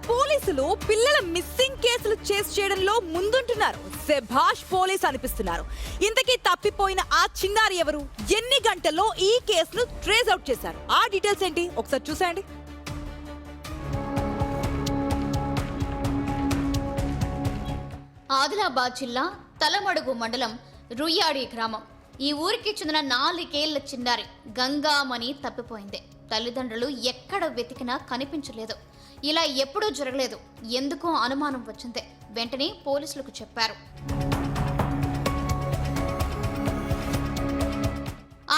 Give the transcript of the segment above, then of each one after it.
పోలీసులు పిల్లల మిస్సింగ్ కేసులు చేస్ చేయడంలో ముందుంటున్నారు. శభాష్ పోలీస్ అనిపిస్తున్నారు. ఇంతకీ తప్పిపోయిన ఆ చిన్నారి ఎవరు, ఎన్ని గంటల్లో ఈ కేసును ట్రేస్ అవుట్ చేశారు, ఆ డీటెయిల్స్ ఏంటి ఒకసారి చూసేయండి. ఆదిలాబాద్ జిల్లా తలమడుగు మండలం రుయ్యాడి గ్రామం. ఈ ఊరికి చెందిన 4 ఏళ్ల చిన్నారి గంగామణి తప్పిపోయింది. తల్లిదండ్రులు ఎక్కడ వెతికినా కనిపించలేదు. ఇలా ఎప్పుడూ జరగలేదు. ఎందుకో అనుమానం వచ్చింది. వెంటనే పోలీసులకు చెప్పారు.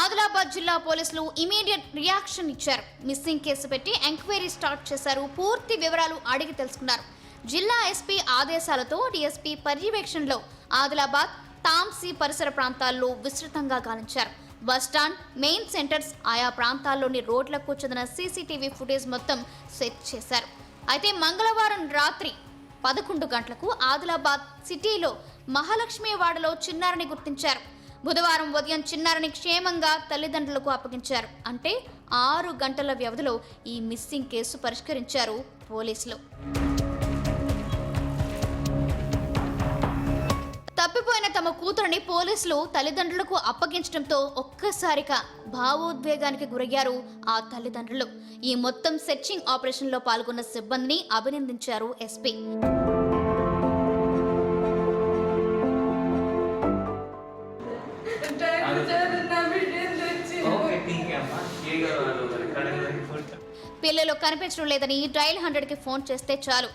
ఆదిలాబాద్ జిల్లా పోలీసులు ఇమీడియట్ రియాక్షన్ ఇచ్చారు. మిస్సింగ్ కేసు పెట్టి ఎంక్వైరీ స్టార్ట్ చేశారు. పూర్తి వివరాలు అడిగి తెలుసుకున్నారు. జిల్లా ఎస్పీ ఆదేశాలతో డీఎస్పీ పర్యవేక్షణలో ఆదిలాబాద్, తాంసీ పరిసర ప్రాంతాల్లో విస్తృతంగా గాలించారు. బస్టాండ్, మెయిన్ సెంటర్స్, ఆయా ప్రాంతాల్లోని రోడ్లకు చెందిన సీసీటీవీ ఫుటేజ్ మొత్తం సెట్ చేశారు. అయితే మంగళవారం రాత్రి 11 గంటలకు ఆదిలాబాద్ సిటీలో మహాలక్ష్మి వాడలో చిన్నారిని గుర్తించారు. బుధవారం ఉదయం చిన్నారిని క్షేమంగా తల్లిదండ్రులకు అప్పగించారు. అంటే 6 గంటల వ్యవధిలో ఈ మిస్సింగ్ కేసు పరిష్కరించారు పోలీసులు. తప్పిపోయిన తమ కూతురిని పోలీసులు తల్లిదండ్రులకు అప్పగించడంతో ఒక్కసారిగా భావోద్వేగానికి గురయ్యారు ఆ తల్లిదండ్రులు. ఈ మొత్తం సెర్చింగ్ ఆపరేషన్ లో పాల్గొన్న సిబ్బందిని అభినందించారు ఎస్పీ. పిల్లలు కనిపించడం లేదని డయల్ 100కి ఫోన్ చేస్తే చాలు,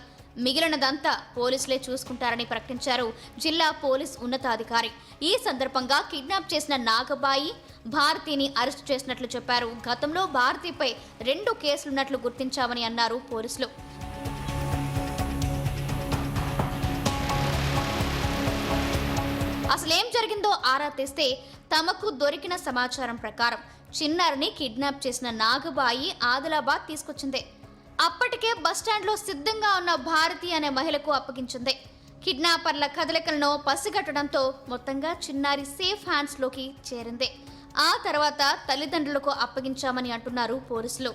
మిగిలినదంతా పోలీసులే చూసుకుంటారని ప్రకటించారు జిల్లా పోలీస్ ఉన్నతాధికారి. ఈ సందర్భంగా కిడ్నాప్ చేసిన నాగబాయి, భారతిని అరెస్ట్ చేసినట్లు చెప్పారు. గతంలో భారతిపై 2 కేసులున్నట్లు గుర్తించామని అన్నారు పోలీసులు. అసలేం జరిగిందో ఆరా తీస్తే తమకు దొరికిన సమాచారం ప్రకారం చిన్నారిని కిడ్నాప్ చేసిన నాగబాయి ఆదిలాబాద్ తీసుకొచ్చింది. అప్పటికే బస్టాండ్లో సిద్ధంగా ఉన్న భారతి అనే మహిళకు అప్పగించింది. కిడ్నాపర్ల కదలికలను పసిగట్టడంతో మొత్తంగా చిన్నారి సేఫ్ హ్యాండ్స్లోకి చేరింది. ఆ తర్వాత తల్లిదండ్రులకు అప్పగించామని అంటున్నారు పోలీసులు.